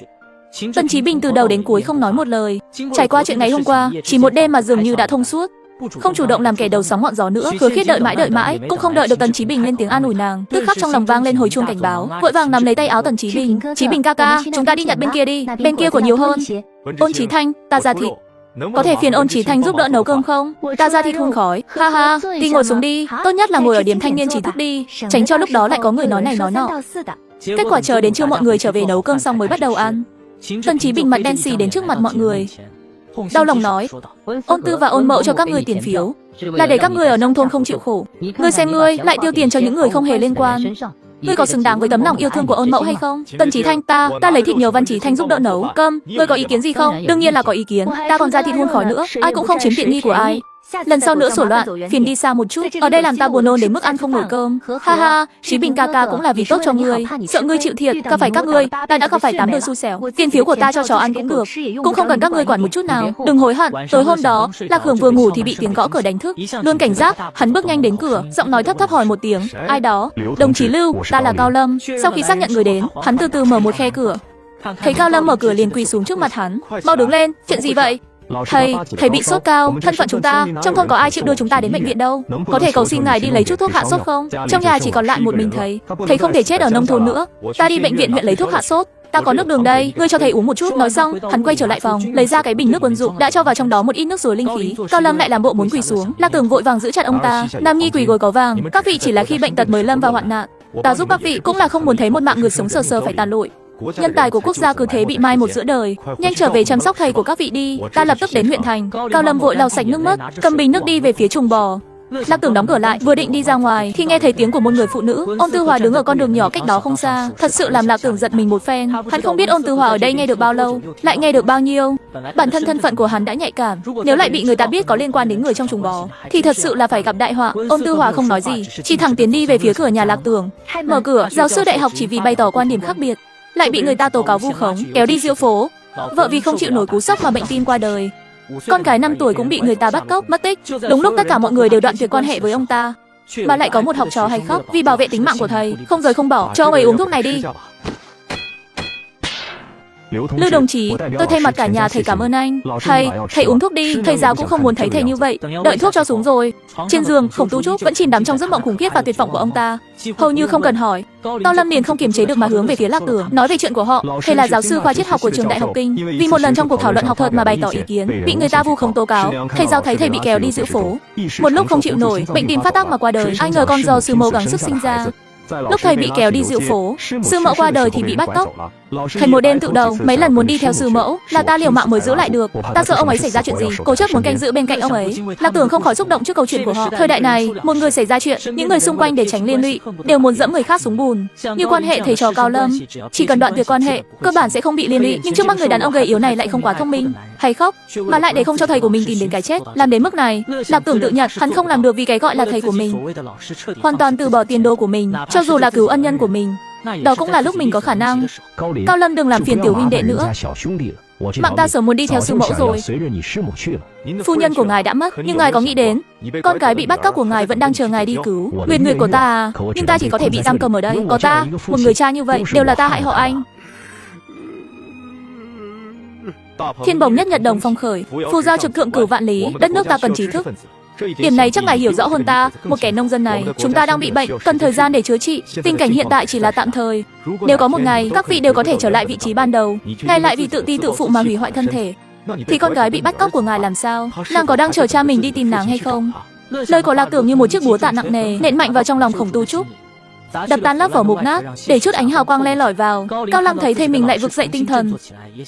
Tần Chí Bình từ đầu đến cuối không nói một lời. Trải qua chuyện ngày hôm qua, chỉ một đêm mà dường như đã thông suốt. không chủ động làm kẻ đầu sóng ngọn gió nữa. Hứa Khiết đợi mãi, cũng không đợi được Tần Chí Bình lên tiếng an ủi nàng, tức khắc trong lòng vang lên hồi chuông cảnh báo, vội vàng nắm lấy tay áo Tần Chí Bình. Chí Bình ca ca, chúng ta đi nhặt bên kia đi, bên kia của nhiều hơn. Ôn Chí Thanh, ta ra thịt. Có thể phiền Ôn Chí Thanh giúp đỡ nấu cơm không? Ta ra thịt hun khói. Ha ha, đi ngồi xuống đi, tốt nhất là ngồi ở điểm thanh niên trí thức đi, tránh cho lúc đó lại có người nói này nói nọ. Kết quả chờ đến trưa mọi người trở về nấu cơm xong mới bắt đầu ăn. Tần Chí Bình mặt đen xì đến trước mặt mọi người, đau lòng nói, Ôn Tư và Ôn Mậu cho các ngươi tiền phiếu là để các ngươi ở nông thôn không chịu khổ. Ngươi xem ngươi lại tiêu tiền cho những người không hề liên quan. Ngươi có xứng đáng với tấm lòng yêu thương của Ôn Mậu hay không? Tần Chí Thanh, ta lấy thịt nhờ Văn Chí Thanh giúp đỡ nấu cơm. Ngươi có ý kiến gì không? Đương nhiên là có ý kiến. Ta còn ra thịt hun khói nữa, ai cũng không chiếm tiện nghi của ai. Lần sau nữa sổ loạn, phiền đi xa một chút. Ở đây làm ta buồn nôn đến mức ăn không nổi cơm. Ha ha, Chí Bình ca ca cũng là vì tốt cho ngươi. Sợ ngươi chịu thiệt, gặp phải các ngươi, ta đã gặp phải 8 đời xui xẻo. Tiền phiếu của ta cho chó ăn cũng được, cũng không cần các ngươi quản một chút nào. Đừng hối hận. Tối hôm đó, Lạc Hưởng vừa ngủ thì bị tiếng gõ cửa đánh thức. Luôn cảnh giác, hắn bước nhanh đến cửa, giọng nói thấp thấp hỏi một tiếng, ai đó? Đồng chí Lưu, ta là Cao Lâm. Sau khi xác nhận người đến, hắn từ từ mở một khe cửa. Thấy Cao Lâm mở cửa liền quỳ xuống trước mặt hắn. Mau đứng lên, chuyện gì vậy? Thầy bị sốt cao, thân phận chúng ta, trong thôn có ai chịu đưa chúng ta đến bệnh viện đâu. Có thể cầu xin ngài đi lấy chút thuốc hạ sốt không? Trong nhà chỉ còn lại một mình thầy không thể chết ở nông thôn nữa. Ta đi bệnh viện huyện lấy thuốc hạ sốt. Ta có nước đường đây, ngươi cho thầy uống một chút. Nói xong, hắn quay trở lại phòng, lấy ra cái bình nước quân dụng, đã cho vào trong đó một ít nước suối linh khí. Cao Lâm lại làm bộ muốn quỳ xuống, Lạc Tường vội vàng giữ chặt ông ta. Nam nhi quỳ gối có vàng, các vị chỉ là khi bệnh tật mới lâm vào hoạn nạn. Ta giúp các vị cũng là không muốn thấy một mạng người sống sờ sờ phải tàn lụi. Nhân tài của quốc gia cứ thế bị mai một giữa đời. Nhanh trở về chăm sóc thầy của các vị đi. Ta lập tức đến huyện thành. Cao Lâm vội lau sạch nước mắt, cầm bình nước đi về phía chuồng bò. Lạc Tưởng đóng cửa lại, vừa định đi ra ngoài thì nghe thấy tiếng của một người phụ nữ. Ôn Tư Hòa đứng ở con đường nhỏ cách đó không xa, thật sự làm Lạc Tưởng giật mình một phen. Hắn không biết Ôn Tư Hòa ở đây nghe được bao lâu, lại nghe được bao nhiêu. Bản thân thân phận của hắn đã nhạy cảm, nếu lại bị người ta biết có liên quan đến người trong chuồng bò thì thật sự là phải gặp đại họa. Ôn Tư Hòa không nói gì, chỉ thẳng tiến đi về phía cửa nhà Lạc Tưởng. Mở cửa, giáo sư đại học chỉ vì bày tỏ quan điểm khác biệt lại bị người ta tố cáo vu khống, kéo đi diễu phố. Vợ vì không chịu nổi cú sốc mà bệnh tim qua đời. Con gái 5 tuổi cũng bị người ta bắt cóc, mất tích. Đúng lúc tất cả mọi người đều đoạn tuyệt quan hệ với ông ta, mà lại có một học trò hay khóc vì bảo vệ tính mạng của thầy, không rời không bỏ. Cho ông ấy uống thuốc này đi. Lưu đồng chí, tôi thay mặt cả nhà thầy cảm ơn anh. Thầy uống thuốc đi, thầy giáo cũng không muốn thấy thầy như vậy. Đợi thuốc cho xuống rồi. Trên giường, Khổng Tu Trúc vẫn chìm đắm trong giấc mộng khủng khiếp và tuyệt vọng của ông ta. Hầu như không cần hỏi, Cao Lâm liền không kiềm chế được mà hướng về phía Lạc Tưởng, nói về chuyện của họ. Thầy là giáo sư khoa triết học của trường Đại học Kinh, vì một lần trong cuộc thảo luận học thuật mà bày tỏ ý kiến, bị người ta vu khống tố cáo. Thầy giáo thấy thầy bị kéo đi giữa phố, một lúc không chịu nổi, bệnh tim phát tác mà qua đời. Ai ngờ con do sư mẫu gắng sức sinh ra. Lúc thầy bị kéo đi diễu phố, sư mẫu qua đời thì bị bắt cóc. Thầy một đêm tự đầu, mấy lần muốn đi theo sư mẫu, là ta liều mạng mới giữ lại được. Ta sợ ông ấy xảy ra chuyện gì, cố chấp muốn canh giữ bên cạnh ông ấy. Lạc Tưởng không khỏi xúc động trước câu chuyện của họ. Thời đại này, một người xảy ra chuyện, những người xung quanh để tránh liên lụy đều muốn dẫm người khác xuống bùn. Như quan hệ thầy trò Cao Lâm, chỉ cần đoạn tuyệt quan hệ, cơ bản sẽ không bị liên lụy. Nhưng trước mắt người đàn ông gầy yếu này lại không quá thông minh, hay khóc, mà lại để không cho thầy của mình tìm đến cái chết. Làm đến mức này, Lạc Tưởng tự nhận hắn không làm được vì cái gọi là thầy của mình, hoàn toàn từ bỏ tiền đô của mình, cho dù là cứu ân nhân của mình. Đó cũng là lúc mình có khả năng. Cao Lâm đừng làm phiền tiểu huynh đệ nữa. Mạng ta sớm muốn đi theo sư mẫu rồi. Phu nhân của ngài đã mất, nhưng ngài có nghĩ đến con gái bị bắt cóc của ngài vẫn đang chờ ngài đi cứu. Nguyệt Nguyệt của ta à, nhưng ta chỉ có thể bị giam cầm ở đây. Có ta, một người cha như vậy, đều là ta hại họ anh. Thiên bồng nhất nhật đồng phong khởi, phù giao trực thượng cửu vạn lý. Đất nước ta cần trí thức. Điểm này chắc ngài hiểu rõ hơn ta. Một kẻ nông dân này, chúng ta đang bị bệnh, cần thời gian để chữa trị. Tình cảnh hiện tại chỉ là tạm thời. Nếu có một ngày các vị đều có thể trở lại vị trí ban đầu, ngài lại vì tự ti tự phụ mà hủy hoại thân thể, thì con gái bị bắt cóc của ngài làm sao? Nàng có đang chờ cha mình đi tìm nàng hay không? Lời của Lạc Tưởng như một chiếc búa tạ nặng nề nện mạnh vào trong lòng Khổng Tu Trúc, đập tan lớp vỏ mục nát, để chút ánh hào quang le lỏi vào. Cao Lăng thấy thầy mình lại vực dậy tinh thần,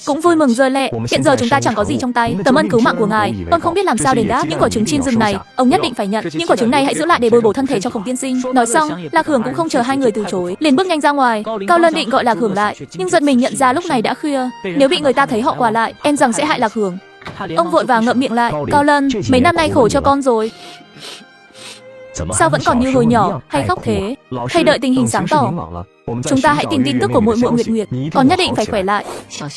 cũng vui mừng rơi lệ. Hiện giờ chúng ta chẳng có gì trong tay, tấm ân cứu mạng của ngài, con không biết làm sao đền đáp. Những quả trứng trên rừng này, ông nhất định phải nhận. Những quả trứng này hãy giữ lại để bồi bổ thân thể cho Khổng tiên sinh. Nói xong, Lạc Hưởng cũng không chờ hai người từ chối, liền bước nhanh ra ngoài. Cao Lân định gọi Lạc Hưởng lại, nhưng giật mình nhận ra lúc này đã khuya, nếu bị người ta thấy họ quà lại, em rằng sẽ hại Lạc Hưởng. Ông vội vàng ngậm miệng lại. Cao Lân, mấy năm nay khổ cho con rồi. Sao vẫn còn như hồi nhỏ, hay khóc thế? Thầy đợi tình hình sáng tỏ, chúng ta hãy tìm tin tức của muội muội Nguyệt Nguyệt, con nhất định phải khỏe lại.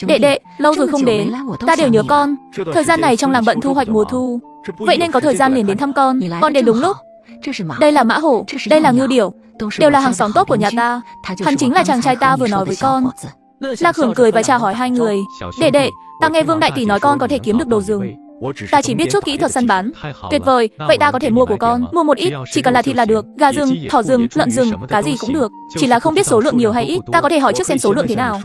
Đệ đệ, lâu rồi không đến, ta đều nhớ con. Thời gian này trong làng bận thu hoạch mùa thu, vậy nên có thời gian liền đến thăm con đến đúng lúc. Đây là mã hổ, đây là ngưu điểu, đều là hàng xóm tốt của nhà ta. Hắn chính là chàng trai ta vừa nói với con. Lạc Hưởng cười và chào hỏi hai người. Đệ đệ, ta nghe Vương đại tỷ nói con có thể kiếm được đồ rừng, Ta chỉ biết chút kỹ thuật săn bắn. Tuyệt vời, vậy ta có thể mua của con, mua một ít, chỉ cần là thịt là được, gà rừng, thỏ rừng, lợn rừng, cá gì cũng được. Chỉ là không biết số lượng nhiều hay ít, ta có thể hỏi trước xem số lượng thế nào.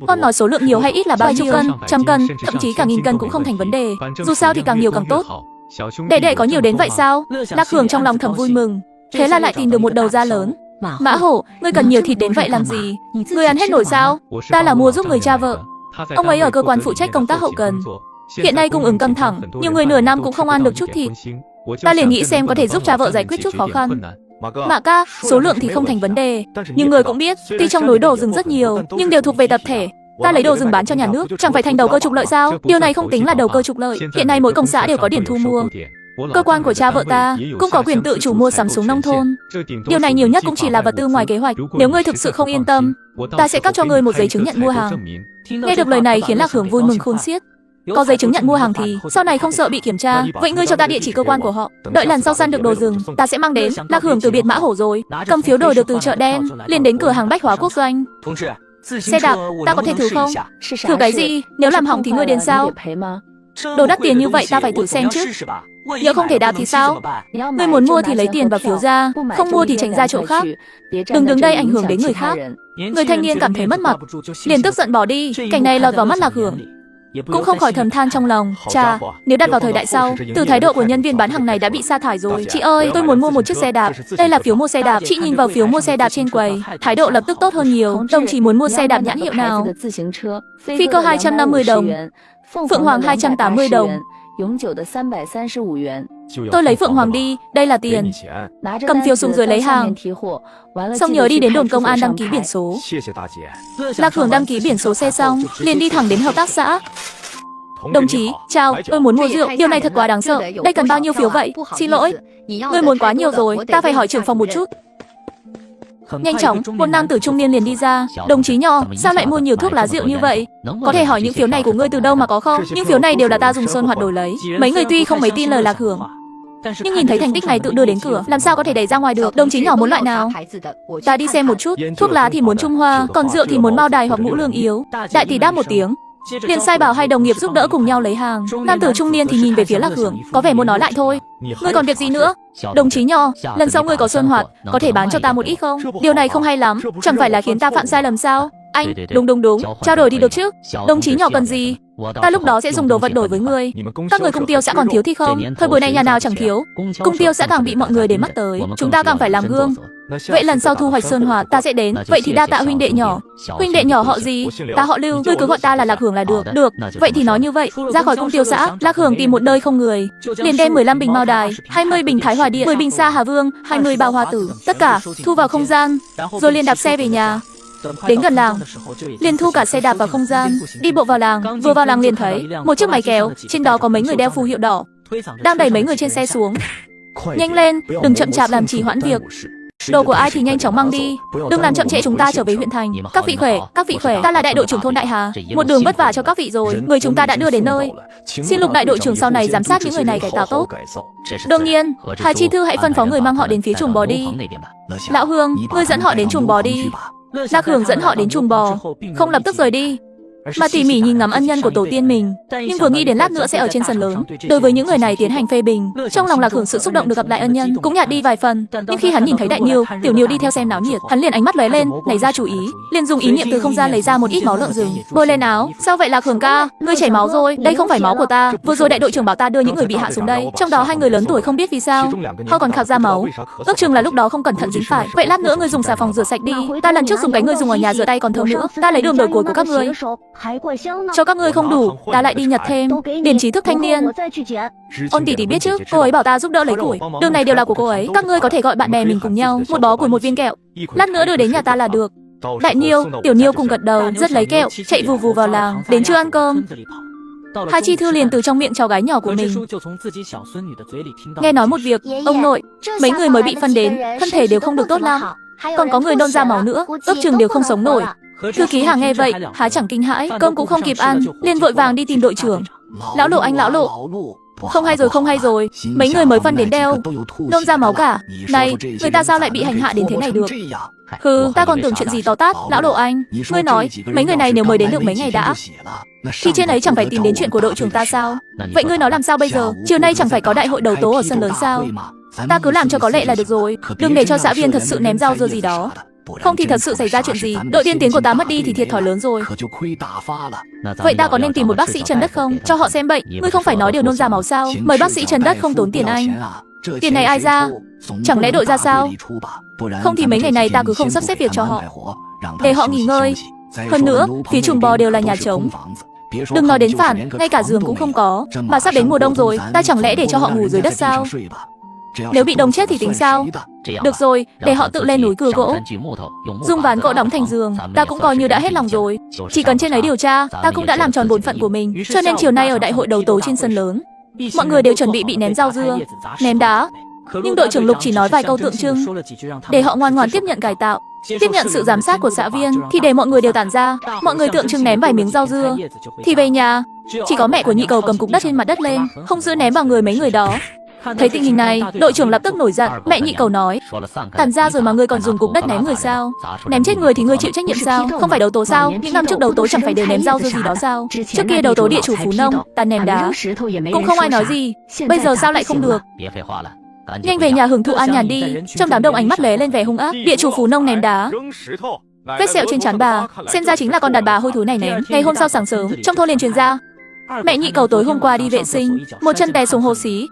Con nói số lượng nhiều hay ít là bao nhiêu cân, trăm cân, thậm chí cả nghìn cân cũng không thành vấn đề. Dù sao thì càng nhiều càng tốt. Đệ đệ có nhiều đến vậy sao? Lác Hường trong lòng thầm vui mừng. Thế là lại tìm được một đầu da lớn. Mã Hổ, ngươi cần nhiều thịt đến vậy làm gì? Ngươi ăn hết nổi sao? Ta là mua giúp người cha vợ. Ông ấy ở cơ quan phụ trách công tác hậu cần. Hiện nay cung ứng căng thẳng, nhiều người nửa năm cũng không ăn được chút thịt. Ta liền nghĩ xem có thể giúp cha vợ giải quyết chút khó khăn. Mã ca, số lượng thì không thành vấn đề, nhưng người cũng biết, tuy trong núi đồ rừng rất nhiều, nhưng đều thuộc về tập thể. Ta lấy đồ rừng bán cho nhà nước, chẳng phải thành đầu cơ trục lợi sao? Điều này không tính là đầu cơ trục lợi. Hiện nay mỗi công xã đều có điểm thu mua. Cơ quan của cha vợ ta cũng có quyền tự chủ mua sắm súng nông thôn. Điều này nhiều nhất cũng chỉ là vật tư ngoài kế hoạch. Nếu ngươi thực sự không yên tâm, ta sẽ cấp cho ngươi một giấy chứng nhận mua hàng. Nghe được lời này khiến Lác Hường vui mừng khôn xiết. Có giấy chứng nhận mua hàng thì sau này không sợ bị kiểm tra. Vậy ngươi cho ta địa chỉ cơ quan của họ. Đợi lần sau săn được đồ rừng, ta sẽ mang đến. Lác Hường từ biệt Mã Hổ rồi, cầm phiếu đổi được từ chợ đen, liền đến cửa hàng bách hóa quốc doanh. Xe đạp, ta có thể thử không? Thử cái gì? Nếu làm hỏng thì ngươi đến sao? Đồ đắt tiền như vậy ta phải thử xem chứ. Nếu không thể đạp thì sao? Ngươi muốn mua thì lấy tiền và phiếu ra, không mua thì tránh ra chỗ khác. Đừng đứng đây ảnh hưởng đến người khác. Người thanh niên cảm thấy mất mặt, liền tức giận bỏ đi. Cảnh này lọt vào mắt Lác Hường, cũng không khỏi thầm than trong lòng. Chà, nếu đặt vào thời đại sau, từ thái độ của nhân viên bán hàng này đã bị sa thải rồi. Chị ơi, tôi muốn mua một chiếc xe đạp. Đây là phiếu mua xe đạp. Chị nhìn vào phiếu mua xe đạp trên quầy, thái độ lập tức tốt hơn nhiều. Đồng chí muốn mua xe đạp nhãn hiệu nào? Phi cơ 250 đồng, Phượng Hoàng 280 đồng. Tôi lấy Phượng Hoàng đi, đây là tiền. Cầm phiếu xuống dưới lấy hàng. Xong nhớ đi đến đồn công an đăng ký biển số. Lác Hường đăng ký biển số xe xong, liền đi thẳng đến hợp tác xã. Đồng chí, chào, tôi muốn mua rượu. Điều này thật quá đáng sợ. Đây cần bao nhiêu phiếu vậy? Xin lỗi, ngươi muốn quá nhiều rồi, ta phải hỏi trưởng phòng một chút. Nhanh chóng, một nam tử trung niên liền đi ra. Đồng chí nhỏ, sao lại mua nhiều thuốc lá rượu như vậy? Có thể hỏi những phiếu này của ngươi từ đâu mà có không? Những phiếu này đều là ta dùng sơn hoạt đổi lấy. Mấy người tuy không mấy tin lời Lác Hường, nhưng nhìn thấy thành tích này tự đưa đến cửa, làm sao có thể đẩy ra ngoài được? Đồng chí nhỏ muốn loại nào? Ta đi xem một chút. Thuốc lá thì muốn Trung Hoa, còn rượu thì muốn Mao Đài hoặc Ngũ Lương Yếu. Đại tỷ đáp một tiếng, liền sai bảo hai đồng nghiệp giúp đỡ cùng nhau lấy hàng. Nam tử trung niên thì nhìn về phía Lác Hường, có vẻ muốn nói lại thôi. Ngươi còn việc gì nữa? Đồng chí nhỏ, lần sau ngươi có sơn hoạt, có thể bán cho ta một ít không? Điều này không hay lắm, chẳng phải là khiến ta phạm sai lầm sao? Anh, đúng, trao đổi thì được chứ. Đồng chí nhỏ cần gì? Ta lúc đó sẽ dùng đồ vật đổi với ngươi. Các người cung tiêu sẽ còn thiếu thì không? Thời buổi này nhà nào chẳng thiếu. Cung tiêu sẽ càng bị mọi người để mắt tới, chúng ta càng phải làm gương. Vậy lần sau thu hoạch sơn hòa ta sẽ đến. Vậy thì đa tạ huynh đệ nhỏ. Huynh đệ nhỏ họ gì? Ta họ Lưu, ngươi cứ gọi ta là Lác Hường là được. Được, vậy thì nói như vậy. Ra khỏi cung tiêu xã, Lác Hường tìm một nơi không người, liền đem 15 bình Mao Đài, 20 bình Thái Hòa Điện, 10 bình Sa Hà Vương, 20 bao hoa tử, tất cả thu vào không gian, rồi liền đạp xe về nhà. Đến gần làng, liền thu cả xe đạp vào không gian, đi bộ vào làng. Vừa vào làng liền thấy một chiếc máy kéo, trên đó có mấy người đeo phù hiệu đỏ, đang đẩy mấy người trên xe xuống. Nhanh lên, đừng chậm chạp làm trì hoãn việc. Đồ của ai thì nhanh chóng mang đi, đừng làm chậm trễ chúng ta trở về huyện thành. Các vị khỏe, ta là đại đội trưởng thôn Đại Hà. Một đường vất vả cho các vị rồi, người chúng ta đã đưa đến nơi. Xin Lục đại đội trưởng sau này giám sát những người này cải tạo tốt. Đương nhiên, Hà Chi Thư hãy phân phó người mang họ đến phía chuồng bò đi. Lão Hương, ngươi dẫn họ đến chuồng bò đi. Lác Hường dẫn họ đến chuồng bò, không lập tức rời đi, mà tỉ mỉ nhìn ngắm ân nhân của tổ tiên mình. Nhưng vừa nghĩ đến lát nữa sẽ ở trên sân lớn, đối với những người này tiến hành phê bình, trong lòng Lác Hường sự xúc động được gặp lại ân nhân cũng nhạt đi vài phần. Nhưng khi hắn nhìn thấy Đại Niêu, Tiểu Niêu đi theo xem náo nhiệt, hắn liền ánh mắt lóe lên, nảy ra chủ ý, liền dùng ý niệm từ không gian lấy ra một ít máu lợn rừng, bôi lên áo. Sao vậy Lác Hường ca, ngươi chảy máu rồi? Đây không phải máu của ta. Vừa rồi đại đội trưởng bảo ta đưa những người bị hạ xuống đây, trong đó 2 người lớn tuổi không biết vì sao họ còn khạc ra máu, ước chừng là lúc đó không cẩn thận dính phải. Vậy lát nữa ngươi dùng xà phòng rửa sạch đi, ta lần trước dùng cái ngươi dùng ở nhà rửa tay còn thơm nữa. Ta lấy đường đổi củi của các ngươi, cho các ngươi không đủ, ta lại đi nhặt thêm. Điển trí thức thanh niên. Ôn tỷ tỷ biết chứ, cô ấy bảo ta giúp đỡ lấy củi, đường này đều là của cô ấy. Các ngươi có thể gọi bạn bè mình cùng nhau, một bó củi 1 viên kẹo, lát nữa đưa đến nhà ta là được. Đại Niêu, Tiểu Niêu cùng gật đầu, rất lấy kẹo, chạy vù vù vào làng. Đến chưa ăn cơm, Hà Chi Thư liền từ trong miệng cháu gái nhỏ của mình nghe nói một việc. Ông nội, mấy người mới bị phân đến, thân thể đều không được tốt lắm, còn có người nôn ra máu nữa, ước chừng đều không sống nổi. Thư ký Hà nghe vậy, há chẳng kinh hãi, cơm cũng không kịp ăn, liền vội vàng đi tìm đội trưởng. Lão Lộ, anh lão Lộ, Không hay rồi, không hay rồi. Mấy người mới phân đến đeo nôn ra máu cả. Này, người ta sao lại bị hành hạ đến thế này được? Ta còn tưởng chuyện gì to tát. Lão Đồ Anh, ngươi nói, mấy người này nếu mới đến được mấy ngày đã, thì trên ấy chẳng phải tìm đến chuyện của đội trưởng ta sao? Vậy ngươi nói làm sao bây giờ? Chiều nay chẳng phải có đại hội đấu tố ở sân lớn sao? Ta cứ làm cho có lệ là được rồi. Đừng để cho xã viên thật sự ném rau dưa gì đó. Không thì thật sự xảy ra chuyện gì, đội tiên tiến của ta mất đi thì thiệt thòi lớn rồi. Vậy ta có nên tìm một bác sĩ Trần Đất không, cho họ xem bệnh? Ngươi không phải nói điều nôn ra máu sao? Mời bác sĩ Trần Đất không tốn tiền anh. Tiền này ai ra? Chẳng lẽ đội ra sao? Không thì mấy ngày này ta cứ không sắp xếp việc cho họ, để họ nghỉ ngơi. Hơn nữa, phía Trùng Bò đều là nhà trống. Đừng nói đến phản, ngay cả giường cũng không có. Mà sắp đến mùa đông rồi, ta chẳng lẽ để cho họ ngủ dưới đất sao? Nếu bị đông chết thì tính sao? Được rồi, để họ tự lên núi cưa gỗ, dùng ván gỗ đóng thành giường. Ta cũng coi như đã hết lòng rồi. Chỉ cần trên ấy điều tra, ta cũng đã làm tròn bổn phận của mình. Cho nên chiều nay ở đại hội đấu tố trên sân lớn, mọi người đều chuẩn bị ném rau dưa, ném đá. Nhưng đội trưởng Lục chỉ nói vài câu tượng trưng, để họ ngoan ngoãn tiếp nhận cải tạo, tiếp nhận sự giám sát của xã viên. Thì để mọi người đều tản ra, mọi người tượng trưng ném vài miếng rau dưa, thì về nhà. Chỉ có mẹ của nhị cầu cầm cục đất trên mặt đất lên, không dư ném vào người mấy người đó. Thấy tình hình này, đội trưởng lập tức nổi giận. Mẹ nhị cầu nói, tản ra rồi mà ngươi còn dùng cục đất ném người sao? Ném chết người thì ngươi chịu trách nhiệm sao? Không phải đấu tố sao? Những năm trước đấu tố chẳng phải đều ném rau dưa gì đó sao? Trước kia đấu tố địa chủ Phú Nông, ta ném đá cũng không ai nói gì. Bây giờ sao lại không được? Nhanh về nhà hưởng thụ an nhàn đi. Trong đám đông ánh mắt lóe lên vẻ hung ác. Địa chủ Phú Nông ném đá, vết sẹo trên trán bà, xem ra chính là con đàn bà hôi thối này ném. Ngày hôm sau sáng sớm, trong thôn liền truyền ra, mẹ nhị cầu tối hôm qua đi vệ sinh, một chân té xuống hồ xí,